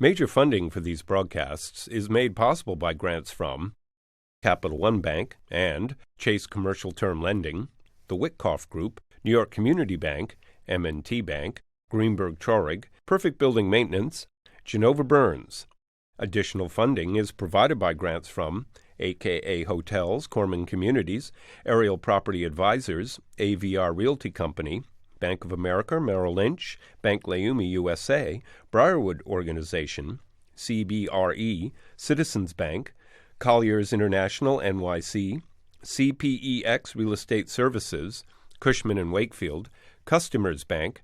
Major funding for these broadcasts is made possible by grants from Capital One Bank and Chase Commercial Term Lending, the Witkoff Group, New York Community Bank, M&T Bank, Greenberg Traurig, Perfect Building Maintenance, Genova Burns. Additional funding is provided by grants from AKA Hotels, Corman Communities, Aerial Property Advisors, AVR Realty Company, Bank of America, Merrill Lynch, Bank Leumi USA, Briarwood Organization, CBRE, Citizens Bank, Colliers International NYC, CPEX Real Estate Services, Cushman & Wakefield, Customers Bank,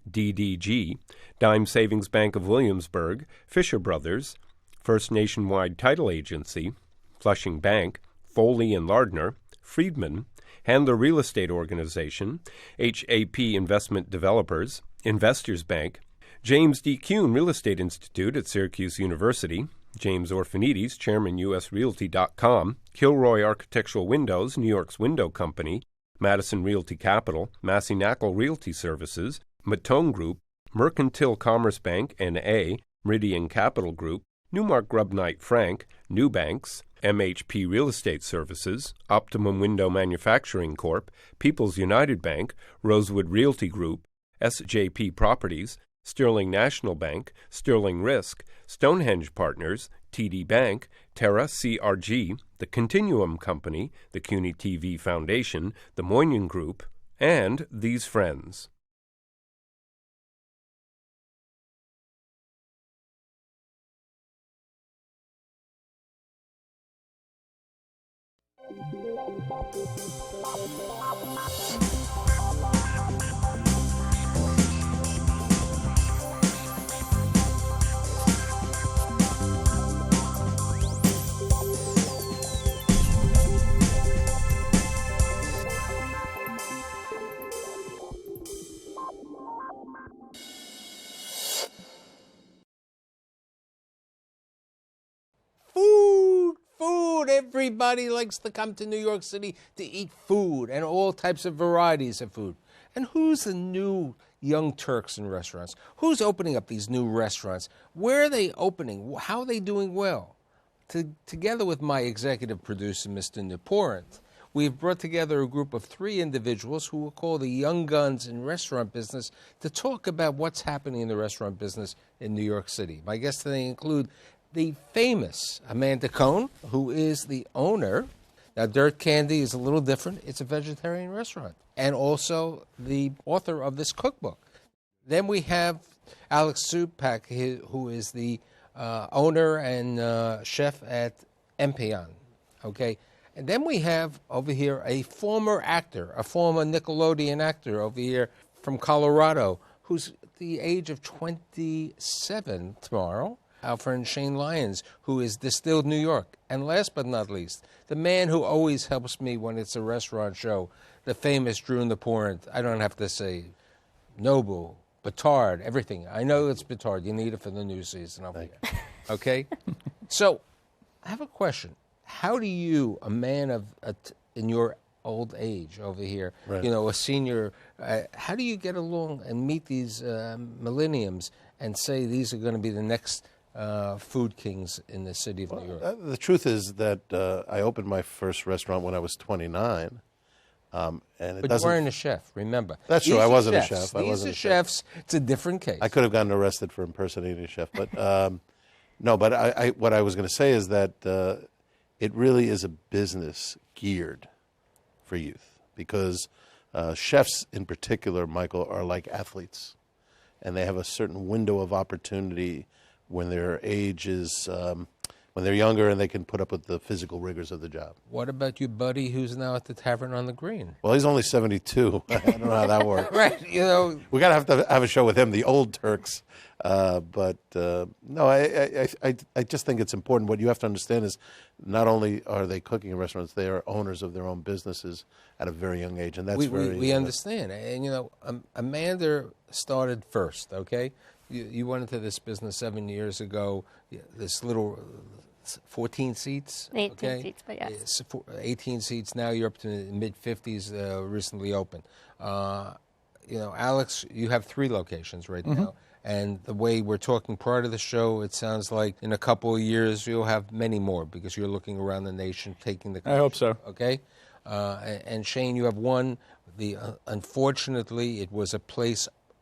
DDG, Dime Savings Bank of Williamsburg, Fisher Brothers, First Nationwide Title Agency, Flushing Bank, Foley & Lardner, Friedman, Handler Real Estate Organization, HAP Investment Developers, Investors Bank, James D. Kuhn Real Estate Institute at Syracuse University, James Orphanides, Chairman USRealty.com, Kilroy Architectural Windows, New York's Window Company, Madison Realty Capital, Massey-Knackle Realty Services, Matone Group, Mercantile Commerce Bank, N.A., Meridian Capital Group, Newmark Grubb Knight Frank, New Banks, MHP Real Estate Services, Optimum Window Manufacturing Corp., People's United Bank, Rosewood Realty Group, SJP Properties, Sterling National Bank, Sterling Risk, Stonehenge Partners, TD Bank, Terra CRG, the Continuum Company, the CUNY TV Foundation, the Moynihan Group, and these friends. Food. Everybody likes to come to New York City to eat food and all types of varieties of food. And who's the new young Turks in restaurants? Who's opening up these new restaurants? Where are they opening? How are they doing well? Together with my executive producer, Mr. Nieporent, we've brought together a group of 3 individuals who we'll call the young guns in restaurant business to talk about what's happening in the restaurant business in New York City. My guests today include the famous Amanda Cohen, who is the owner. Now, Dirt Candy is a little different. It's a vegetarian restaurant. And also the author of this cookbook. Then we have Alex Stupak, who is the owner and chef at Empellón. Okay? And then we have over here a former actor, a former Nickelodeon actor over here from Colorado, who's the age of 27 tomorrow. Our friend Shane Lyons, who is Distilled, New York. And last but not least, the man who always helps me when it's a restaurant show, the famous Drew Nieporent. I don't have to say Nobu, Batard, everything. I know it's Batard. You need it for the new season. Okay? So I have a question. How do you, a man in your old age over here, right, a senior, how do you get along and meet these millenniums and say these are going to be the next food kings in the city of New York? The truth is that I opened my first restaurant when I was 29. But you weren't a chef, remember. That's true. I wasn't a chef. These are chefs. It's a different case. I could have gotten arrested for impersonating a chef. But no, but what I was going to say is that it really is a business geared for youth because chefs in particular, Michael, are like athletes. And they have a certain window of opportunity when their age is, when they're younger and they can put up with the physical rigors of the job. What about your buddy who's now at the Tavern on the Green? Well, he's only 72. I don't know how that works. Right, we got to have a show with him, the old Turks. No, I just think it's important. What you have to understand is not only are they cooking in restaurants, they are owners of their own businesses at a very young age, and that's we understand. And Amanda started first. Okay. You went into this business 7 years ago, this little 14 seats? 18 seats, but yes. 18 seats. Now you're up to the mid-50s, recently opened. Alex, you have 3 locations right now. And the way we're talking prior to the show, it sounds like in a couple of years you'll have many more because you're looking around the nation, taking the. I hope so. Okay, and Shane, you have one. Unfortunately, it was a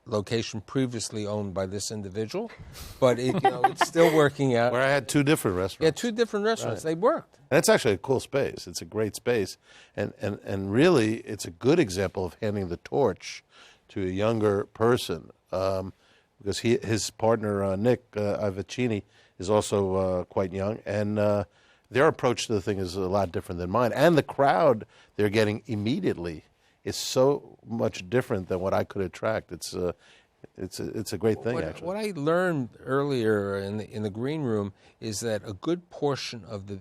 location previously owned by this individual, but it's still working out. Where I had two different restaurants. Yeah, two different restaurants. Right. They worked. And it's actually a cool space. It's a great space, and really, it's a good example of handing the torch to a younger person. Because his partner Nick Ivacini is also quite young, and their approach to the thing is a lot different than mine. And the crowd they're getting immediately is so much different than what I could attract. It's a great thing, actually. What I learned earlier in the green room is that a good portion of the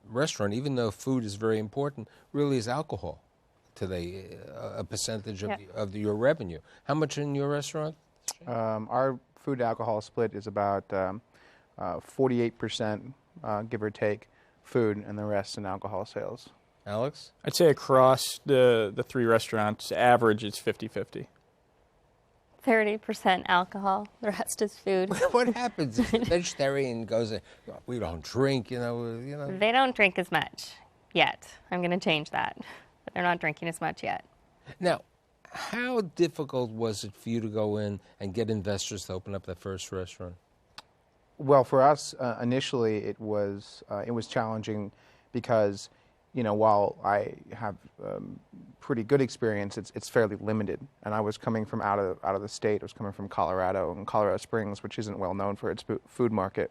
restaurant, even though food is very important, really is alcohol today, a percentage of your revenue. How much in your restaurant? Our food to alcohol split is about 48%, give or take, food, and the rest in alcohol sales. Alex? I'd say across the three restaurants, average is 50-50. 30% alcohol, the rest is food. What happens if the vegetarian goes, we don't drink, you know? They don't drink as much yet. I'm going to change that. But they're not drinking as much yet. Now, how difficult was it for you to go in and get investors to open up that first restaurant? Well, for us, initially it was challenging because, while I have pretty good experience, it's fairly limited. And I was coming from out of the state. I was coming from Colorado and Colorado Springs, which isn't well known for its food market.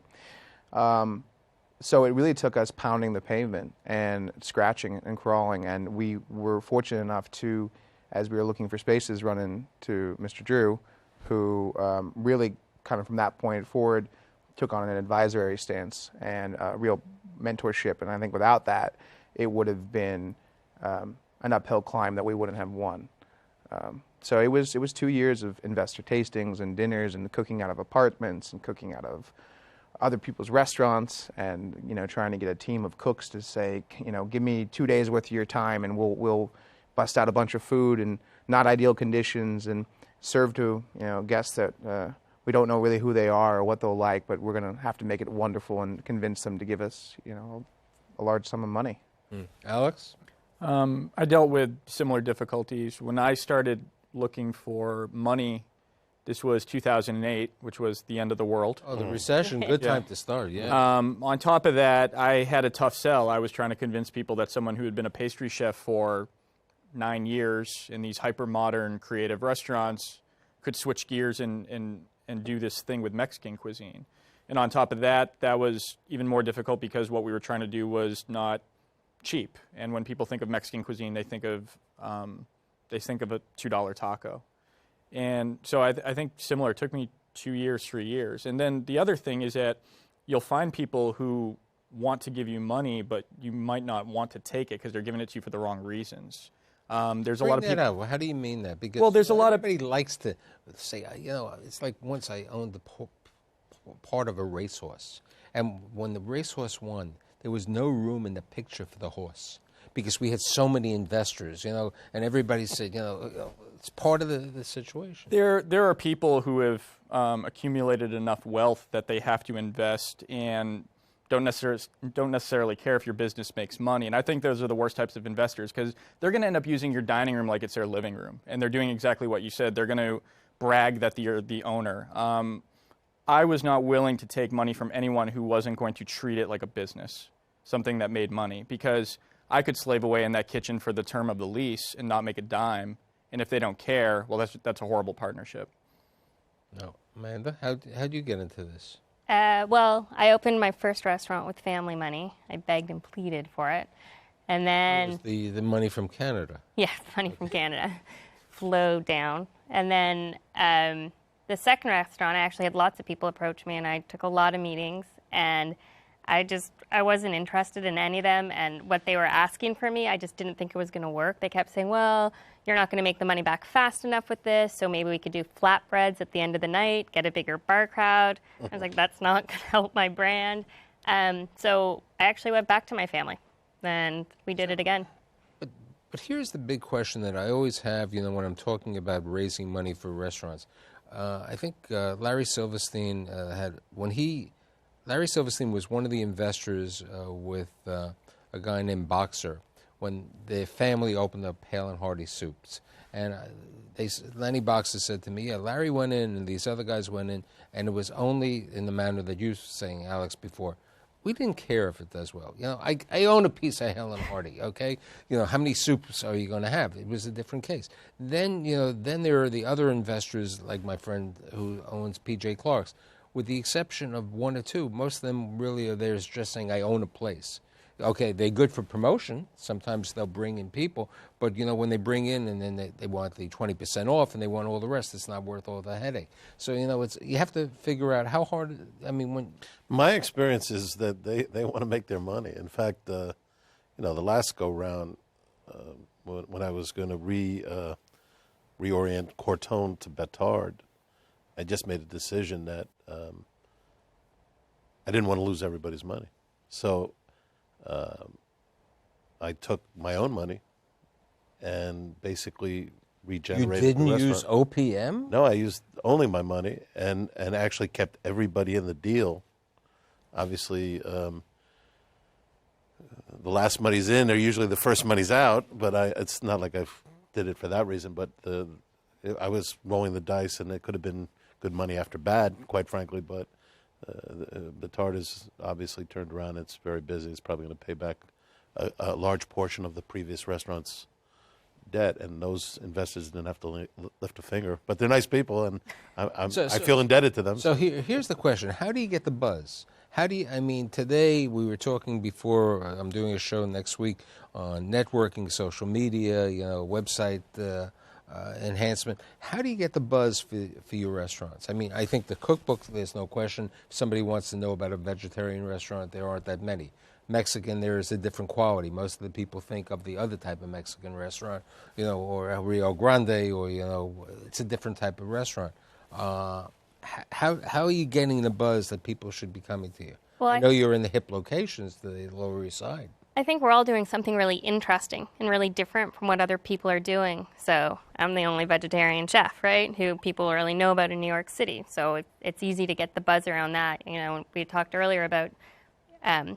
So it really took us pounding the pavement and scratching and crawling. And we were fortunate enough to, as we were looking for spaces, run into Mr. Drew, who really kind of from that point forward took on an advisory stance and real mentorship. And I think without that, it would have been an uphill climb that we wouldn't have won. So it was 2 years of investor tastings and dinners and cooking out of apartments and cooking out of other people's restaurants and trying to get a team of cooks to say, give me 2 days worth of your time and we'll bust out a bunch of food in not ideal conditions and serve to guests that we don't know really who they are or what they'll like, but we're going to have to make it wonderful and convince them to give us a large sum of money. Alex? I dealt with similar difficulties. When I started looking for money, this was 2008, which was the end of the world. Oh, the recession, good time to start, yeah. On top of that, I had a tough sell. I was trying to convince people that someone who had been a pastry chef for 9 years in these hyper-modern creative restaurants could switch gears and do this thing with Mexican cuisine. And on top of that, that was even more difficult because what we were trying to do was not cheap. And when people think of Mexican cuisine, they think of a $2 taco. And so I think similar. It took me 2 years, 3 years. And then the other thing is that you'll find people who want to give you money, but you might not want to take it because they're giving it to you for the wrong reasons. There's a lot of people. Out. How do you mean that? Because there's a lot of everybody likes to say, it's like once I owned the part of a racehorse, and when the racehorse won, there was no room in the picture for the horse because we had so many investors, and everybody said, it's part of the situation. There are people who have accumulated enough wealth that they have to invest and don't necessarily care if your business makes money. And I think those are the worst types of investors because they're going to end up using your dining room like it's their living room. And they're doing exactly what you said. They're going to brag that you're the owner. I was not willing to take money from anyone who wasn't going to treat it like a business, something that made money, because I could slave away in that kitchen for the term of the lease and not make a dime. And if they don't care, well, that's a horrible partnership. No. Amanda, how'd you get into this? Well, I opened my first restaurant with family money. I begged and pleaded for it. And then... It was the money from Canada. Yeah, money from Canada flowed down. And then the second restaurant, I actually had lots of people approach me, and I took a lot of meetings. And I wasn't interested in any of them. And what they were asking for me, I just didn't think it was going to work. They kept saying, well, you're not going to make the money back fast enough with this, so maybe we could do flatbreads at the end of the night, get a bigger bar crowd. I was like, that's not going to help my brand. So I actually went back to my family, and we did it again. But here's the big question that I always have, when I'm talking about raising money for restaurants. I think Larry Silverstein Larry Silverstein was one of the investors with a guy named Boxer when their family opened up Hale and Hardy Soups. And Lenny Boxer said to me, yeah, Larry went in and these other guys went in, and it was only in the manner that you were saying, Alex, before. We didn't care if it does well. You know, I own a piece of Hale and Hardy, okay? You know, how many soups are you going to have? It was a different case. Then, you know, then there are the other investors, like my friend who owns P.J. Clark's. With the exception of one or two, most of them really are there just saying, I own a place. Okay, they're good for promotion. Sometimes they'll bring in people, but you know when they bring in and then they want the 20% off and they want all the rest, it's not worth all the headache. So you know you have to figure out how hard. I mean, when my experience is that they want to make their money. In fact, you know, the last go round when I was going to reorient Cortone to Betard, I just made a decision that I didn't want to lose everybody's money, so. I took my own money and basically regenerated the restaurant. You didn't use OPM? No, I used only my money and actually kept everybody in the deal. Obviously, the last money's in, or usually the first money's out, but it's not like I did it for that reason, but I was rolling the dice, and it could have been good money after bad, quite frankly, but the Tart is obviously turned around. It's very busy. It's probably going to pay back a large portion of the previous restaurant's debt, and those investors didn't have to lift a finger. But they're nice people, and I feel indebted to them. So here's the question. How do you get the buzz? I mean, today we were talking before, I'm doing a show next week on networking, social media, you know, website enhancement. How do you get the buzz for your restaurants? I mean, I think the cookbook, there's no question. If somebody wants to know about a vegetarian restaurant, there aren't that many. Mexican, there is a different quality. Most of the people think of the other type of Mexican restaurant, you know, or El Rio Grande, or, you know, it's a different type of restaurant. How are you getting the buzz that people should be coming to you? Well, I know you're in the hip locations, the Lower East Side. I think we're all doing something really interesting and really different from what other people are doing. So I'm the only vegetarian chef, right, who people really know about in New York City. So it's easy to get the buzz around that. You know, we talked earlier about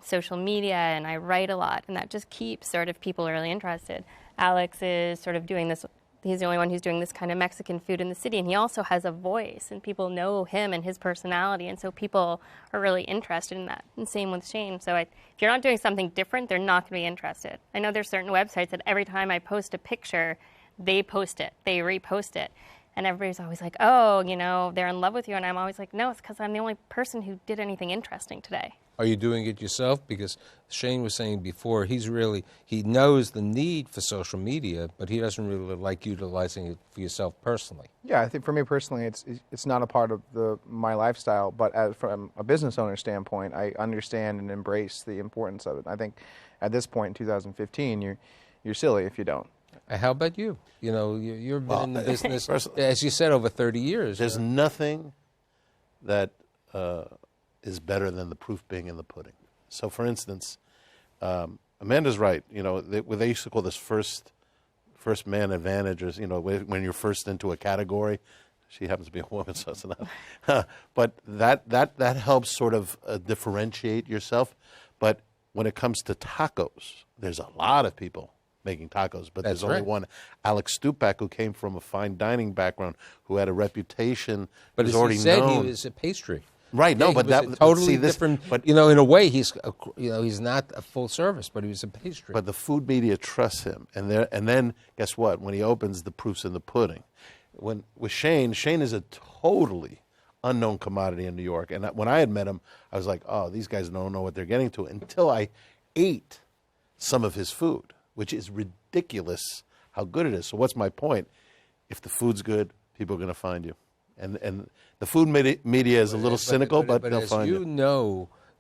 social media, and I write a lot, and that just keeps sort of people really interested. Alex is sort of doing this. He's the only one who's doing this kind of Mexican food in the city, and he also has a voice, and people know him and his personality, and so people are really interested in that. And same with Shane. So if you're not doing something different, they're not going to be interested. I know there's certain websites that every time I post a picture, they post it, they repost it. And everybody's always like, oh, you know, they're in love with you. And I'm always like, no, it's because I'm the only person who did anything interesting today. Are you doing it yourself? Because Shane was saying before, he knows the need for social media, but he doesn't really like utilizing it for yourself personally. Yeah, I think for me personally, it's not a part of my lifestyle, but from a business owner standpoint, I understand and embrace the importance of it. I think at this point in 2015, you're silly if you don't. How about you? You know, you've been in the business, as you said, over 30 years. There's nothing that is better than the proof being in the pudding. So, for instance, Amanda's right. You know, they used to call this first man advantage, or, you know, when you're first into a category. She happens to be a woman, so it's not. But that helps sort of differentiate yourself. But when it comes to tacos, there's a lot of people making tacos, but there's only one, Alex Stupak, who came from a fine dining background, who had a reputation, but was as already he said, known. he was a pastry. Right, no, but that totally different. But you know, in a way, he's not a full service, but he was a pastry. But the food media trusts him, and then guess what? When he opens, the proof's in the pudding. With Shane is a totally unknown commodity in New York, and when I had met him, I was like, oh, these guys don't know what they're getting to, until I ate some of his food, which is ridiculous how good it is. So what's my point? If the food's good, people are going to find you. And the food media is a little cynical, but they'll find you. But as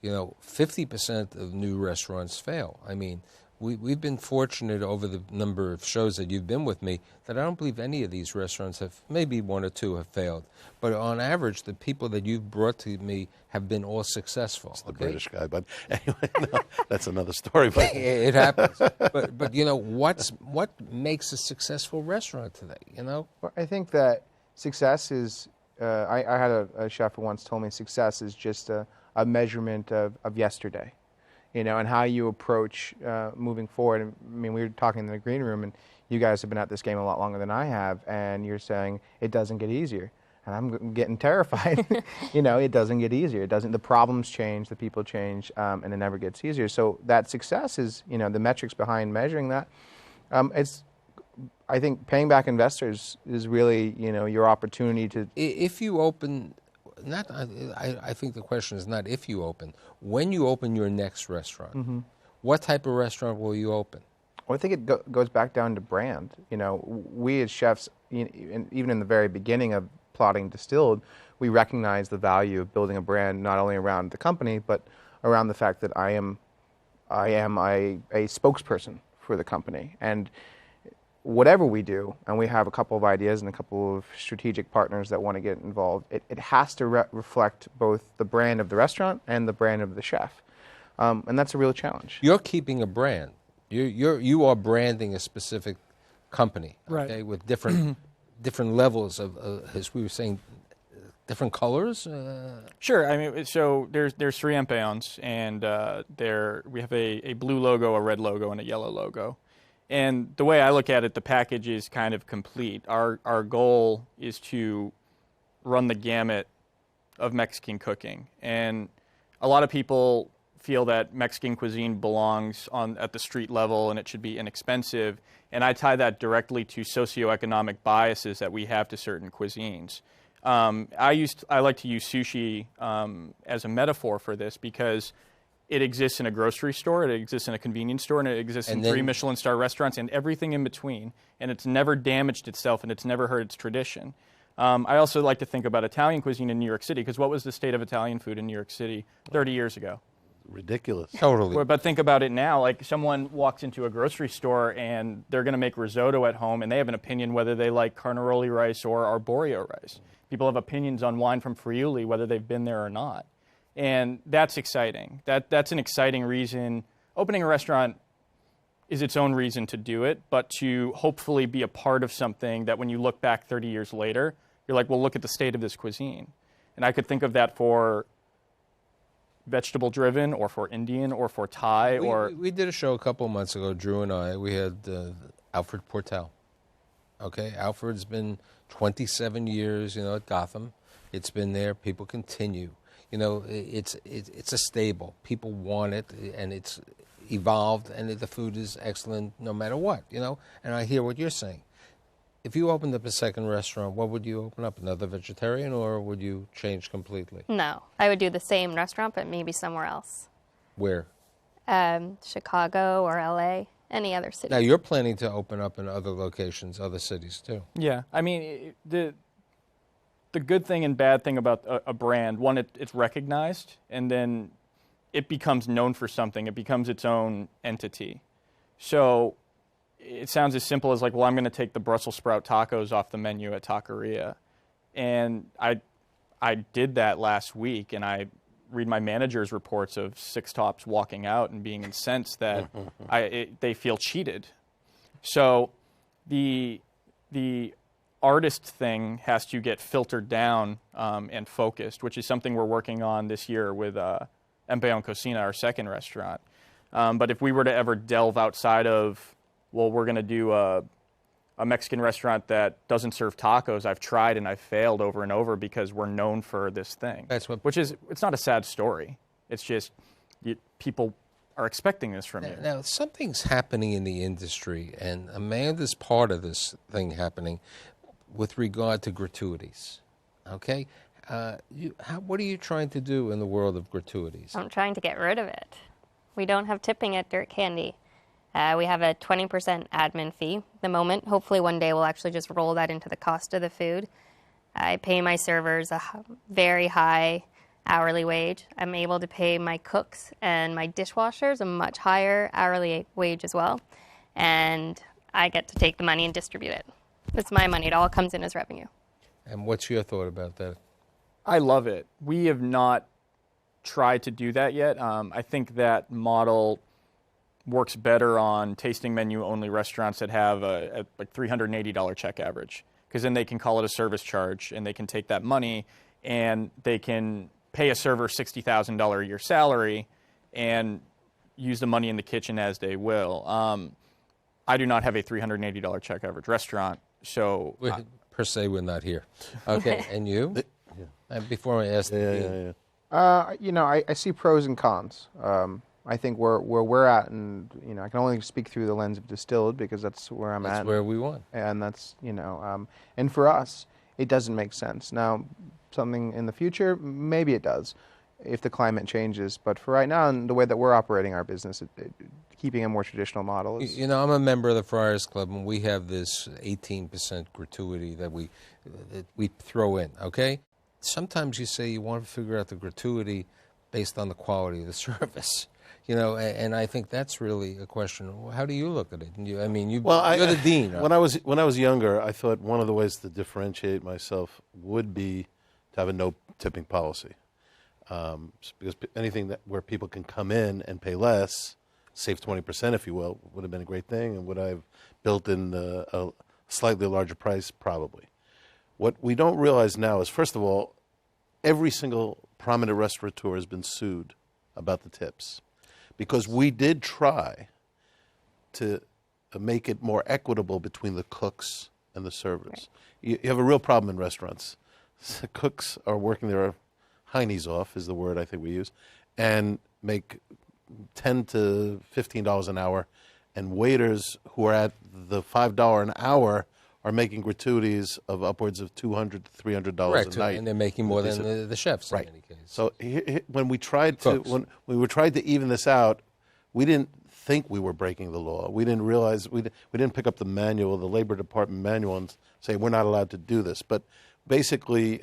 you know, 50% of new restaurants fail. I mean, we've been fortunate over the number of shows that you've been with me that I don't believe any of these restaurants have, maybe one or two have failed. But on average, the people that you've brought to me have been all successful. It's the British guy, but anyway, no, that's another story. But it happens. But you know, what makes a successful restaurant today, you know? Well, I think that success is I had a chef who once told me success is just a measurement of yesterday, and how you approach moving forward. I mean, we were talking in the green room, and you guys have been at this game a lot longer than I have, and you're saying it doesn't get easier. And I'm getting terrified. It doesn't get easier. It doesn't. The problems change, the people change, and it never gets easier. So that success is, the metrics behind measuring that. I think paying back investors is really, your opportunity to. If you open, I think the question is not if you open. When you open your next restaurant, what type of restaurant will you open? Well, I think it goes back down to brand. We as chefs, even in the very beginning of plotting Distilled, we recognize the value of building a brand not only around the company, but around the fact that I am a spokesperson for the company. And whatever we do, and we have a couple of ideas and a couple of strategic partners that want to get involved, it has to reflect both the brand of the restaurant and the brand of the chef. And that's a real challenge. You're keeping a brand. You are branding a specific company, okay, right, with different levels of, as we were saying, different colors. Sure. I mean, so there's 3 Empellons, and we have a blue logo, a red logo, and a yellow logo. And the way I look at it, the package is kind of complete. Our goal is to run the gamut of Mexican cooking, and a lot of people feel that Mexican cuisine belongs at the street level and it should be inexpensive, and I tie that directly to socioeconomic biases that we have to certain cuisines. I like to use sushi as a metaphor for this because it exists in a grocery store, it exists in a convenience store, and it exists in 3 Michelin star restaurants and everything in between, and it's never damaged itself and it's never hurt its tradition. I also like to think about Italian cuisine in New York City, because what was the state of Italian food in New York City 30 years ago? Ridiculous. Totally. But think about it now. Like, someone walks into a grocery store and they're going to make risotto at home, and they have an opinion whether they like carnaroli rice or arborio rice. People have opinions on wine from Friuli, whether they've been there or not. And that's exciting. That's an exciting reason. Opening a restaurant is its own reason to do it, but to hopefully be a part of something that when you look back 30 years later, you're like, well, look at the state of this cuisine. And I could think of that for vegetable-driven, or for Indian, or for Thai, We did a show a couple of months ago, Drew and I. We had Alfred Portel. Okay, Alfred's been 27 years, at Gotham. It's been there. People continue. It's a staple. People want it, and it's evolved, and the food is excellent no matter what, And I hear what you're saying. If you opened up a second restaurant, what would you open up? Another vegetarian, or would you change completely? No, I would do the same restaurant, but maybe somewhere else. Where? Chicago or LA, any other city. Now, you're planning to open up in other locations, other cities, too. Yeah. I mean, the good thing and bad thing about a brand, one, it's recognized, and then it becomes known for something. It becomes its own entity. So it sounds as simple as like, well, I'm going to take the Brussels sprout tacos off the menu at Taqueria. And I did that last week, and I read my manager's reports of Six Tops walking out and being incensed that they feel cheated. So the artist thing has to get filtered down and focused, which is something we're working on this year with Empellón Cocina, our second restaurant. But if we were to ever delve outside of, well, we're going to do a Mexican restaurant that doesn't serve tacos, I've tried and I've failed over and over because we're known for this thing. It's not a sad story. It's just people are expecting this from you. Now, something's happening in the industry, and Amanda's part of this thing happening with regard to gratuities. Okay? What are you trying to do in the world of gratuities? I'm trying to get rid of it. We don't have tipping at Dirt Candy. We have a 20% admin fee at the moment. Hopefully one day we'll actually just roll that into the cost of the food. I pay my servers a very high hourly wage. I'm able to pay my cooks and my dishwashers a much higher hourly wage as well. And I get to take the money and distribute it. It's my money. It all comes in as revenue. And what's your thought about that? I love it. We have not tried to do that yet. I think that model works better on tasting menu only restaurants that have a like $380 check average. because then they can call it a service charge, and they can take that money and they can pay a server $60,000 a year salary and use the money in the kitchen as they will. I do not have a $380 check average restaurant, so Per se, we're not here. Okay, and you? Before I ask I see pros and cons. I think where we're at, and I can only speak through the lens of Distilled because that's where I'm at. That's where we want. And that's and for us, it doesn't make sense. Now, something in the future, maybe it does, if the climate changes. But for right now, and the way that we're operating our business, keeping a more traditional model is. I'm a member of the Friars Club, and we have this 18% gratuity that we throw in. Okay. Sometimes you say you want to figure out the gratuity based on the quality of the service. And I think that's really a question. How do you look at it? You're the dean. When I was younger, I thought one of the ways to differentiate myself would be to have a no tipping policy, because anything where people can come in and pay less, save 20%, if you will, would have been a great thing, and would I have built in a slightly larger price? Probably. What we don't realize now is, first of all, every single prominent restaurateur has been sued about the tips, because we did try to make it more equitable between the cooks and the servers. Right. You have a real problem in restaurants. The cooks are working their heinies off, is the word I think we use, and make $10 to $15 an hour, and waiters who are at the $5 an hour are making gratuities of upwards of $200 to $300 a night, and they're making more than the chefs in any case. So when we tried to even this out, we didn't think we were breaking the law. We didn't realize we didn't pick up the manual, the Labor Department manual, and say we're not allowed to do this. But basically,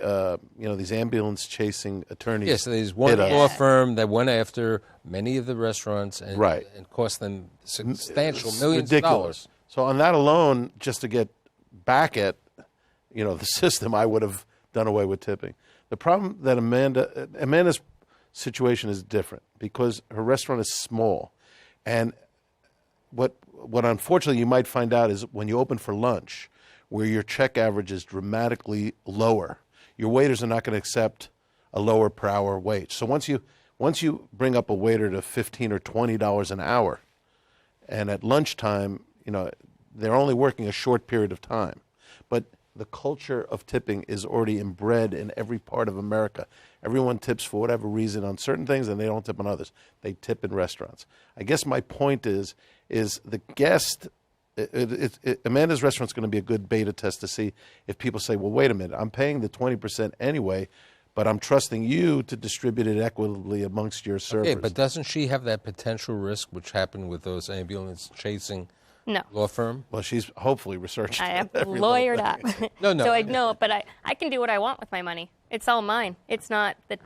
these ambulance chasing attorneys. Yes, there's one law firm that went after many of the restaurants and cost them substantial millions of dollars. So on that alone, just to get back at the system, I would have done away with tipping. The problem that Amanda's situation is different because her restaurant is small, and what unfortunately you might find out is when you open for lunch, where your check average is dramatically lower, your waiters are not going to accept a lower per hour wage. So once you bring up a waiter to $15 or $20 an hour, and at lunchtime, they're only working a short period of time. But the culture of tipping is already inbred in every part of America. Everyone tips for whatever reason on certain things, and they don't tip on others. They tip in restaurants. I guess my point is the guest. Amanda's restaurant's going to be a good beta test to see if people say, well, wait a minute, I'm paying the 20% anyway, but I'm trusting you to distribute it equitably amongst your servers. Okay, but doesn't she have that potential risk which happened with those ambulance chasing law firm? Well, she's hopefully researched. I have lawyered up. No. So I know, but I can do what I want with my money. It's all mine. It's not that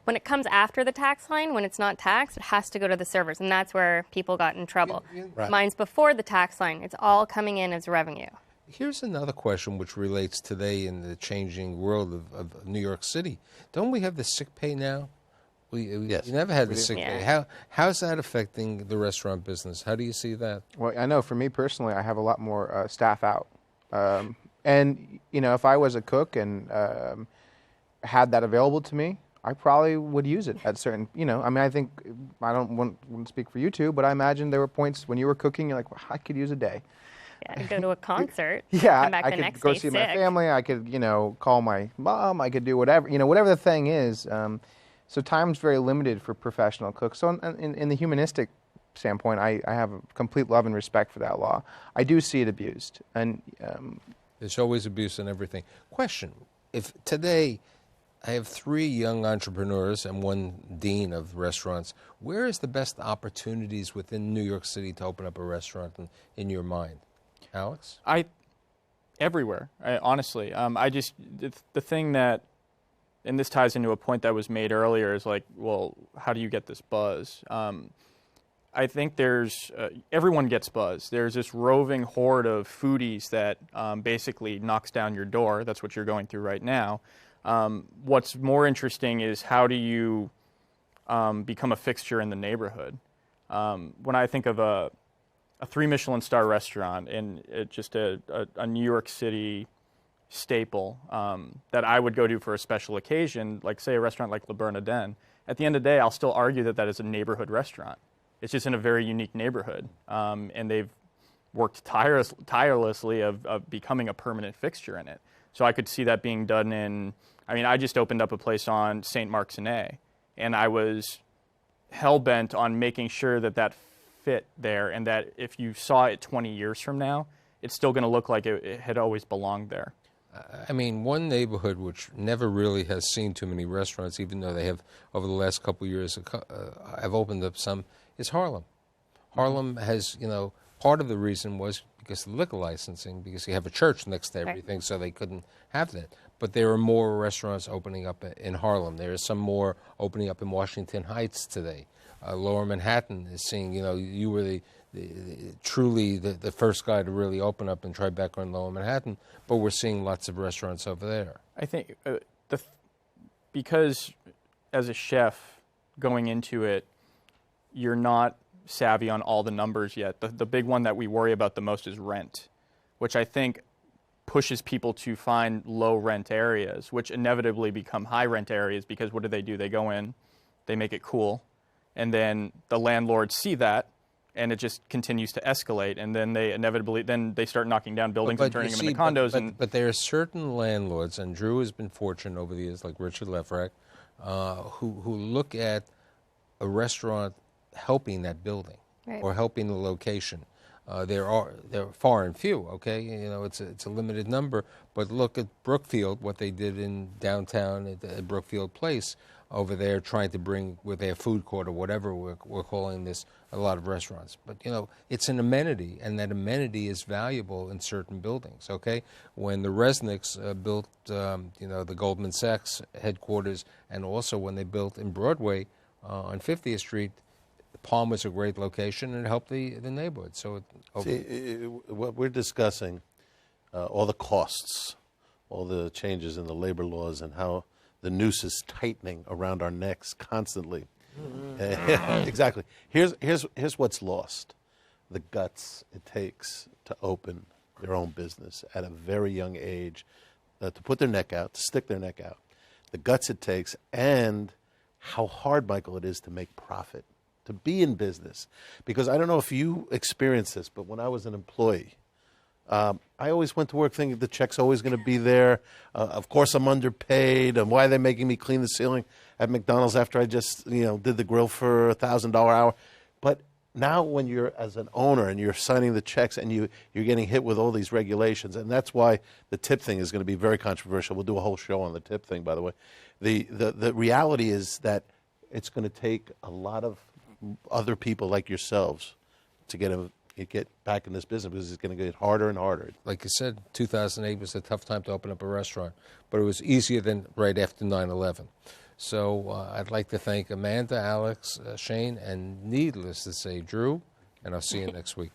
when it comes after the tax line, when it's not taxed, it has to go to the servers, and that's where people got in trouble. Right. Mine's before the tax line. It's all coming in as revenue. Here's another question which relates today in the changing world of New York City. Don't we have the sick pay now? Yes. We never had the sick Yeah. pay. How's that affecting the restaurant business? How do you see that? Well, I know for me personally, I have a lot more staff out. And, if I was a cook and had that available to me, I probably would use it at certain, I think, I wouldn't speak for you two, but I imagine there were points when you were cooking, you're like, well, I could use a day. Yeah, go to a concert. Yeah, come back I the could next go day see sick. my family. I could, call my mom. I could do whatever, whatever the thing is. So time's very limited for professional cooks. So in the humanistic standpoint, I have a complete love and respect for that law. I do see it abused. And there's always abuse in everything. Question, if today I have 3 young entrepreneurs and 1 dean of restaurants, where is the best opportunities within New York City to open up a restaurant in your mind? Alex? Everywhere, honestly. The thing that, and this ties into a point that was made earlier, is like, well, how do you get this buzz? I think everyone gets buzz. There's this roving horde of foodies that basically knocks down your door. That's what you're going through right now. What's more interesting is how do you become a fixture in the neighborhood? When I think of a 3 Michelin star restaurant and just a New York City staple that I would go to for a special occasion, like say a restaurant like Le Bernardin, at the end of the day, I'll still argue that that is a neighborhood restaurant. It's just in a very unique neighborhood, and they've worked tirelessly of becoming a permanent fixture in it. So I could see that being done in, I mean, I just opened up a place on St. Mark's and A, and I was hell-bent on making sure that that fit there, and that if you saw it 20 years from now, it's still going to look like it had always belonged there. I mean, one neighborhood which never really has seen too many restaurants, even though they have, over the last couple of years, have opened up some, is Harlem. Harlem has, you know, part of the reason was because of liquor licensing, because you have a church next to everything, so they couldn't have that. But there are more restaurants opening up in Harlem. There is some more opening up in Washington Heights today. Lower Manhattan is seeing, you know, you were truly the first guy to really open up and try back on Lower Manhattan, but we're seeing lots of restaurants over there. I think because as a chef going into it, you're not savvy on all the numbers yet. The big one that we worry about the most is rent, which I think pushes people to find low rent areas, which inevitably become high rent areas, because what do? They go in, they make it cool, and then the landlords see that, and it just continues to escalate, and then they inevitably they start knocking down buildings and turning them into condos. But there are certain landlords, and Drew has been fortunate over the years, like Richard Lefrak, who look at a restaurant helping that building or helping the location. They're far and few, okay? You know, it's a limited number. But look at Brookfield, what they did in downtown at Brookfield Place over there, trying to bring with their food court or whatever we're calling this, a lot of restaurants. But, you know, it's an amenity, and that amenity is valuable in certain buildings, okay? When the Resnicks built, you know, the Goldman Sachs headquarters, and also when they built in Broadway on 50th Street, Palm was a great location, and it helped the neighborhood. So, what we're discussing, all the costs, all the changes in the labor laws, and how the noose is tightening around our necks constantly. Exactly. Here's what's lost: the guts it takes to open their own business at a very young age, to put their neck out, to stick their neck out. The guts it takes, and how hard, Michael, it is to make profit, to be in business. Because I don't know if you experienced this, but when I was an employee, I always went to work thinking the check's always going to be there. Of course, I'm underpaid. And why are they making me clean the ceiling at McDonald's after I just, you know, did the grill for $1,000 hour? But now when you're as an owner and you're signing the checks and you're getting hit with all these regulations, and that's why the tip thing is going to be very controversial. We'll do a whole show on the tip thing, by the way. The reality is that it's going to take a lot of other people like yourselves to get back in this business, because it's going to get harder and harder. Like you said, 2008 was a tough time to open up a restaurant, but it was easier than right after 9/11. So I'd like to thank Amanda, Alex, Shane, and needless to say, Drew, and I'll see you next week.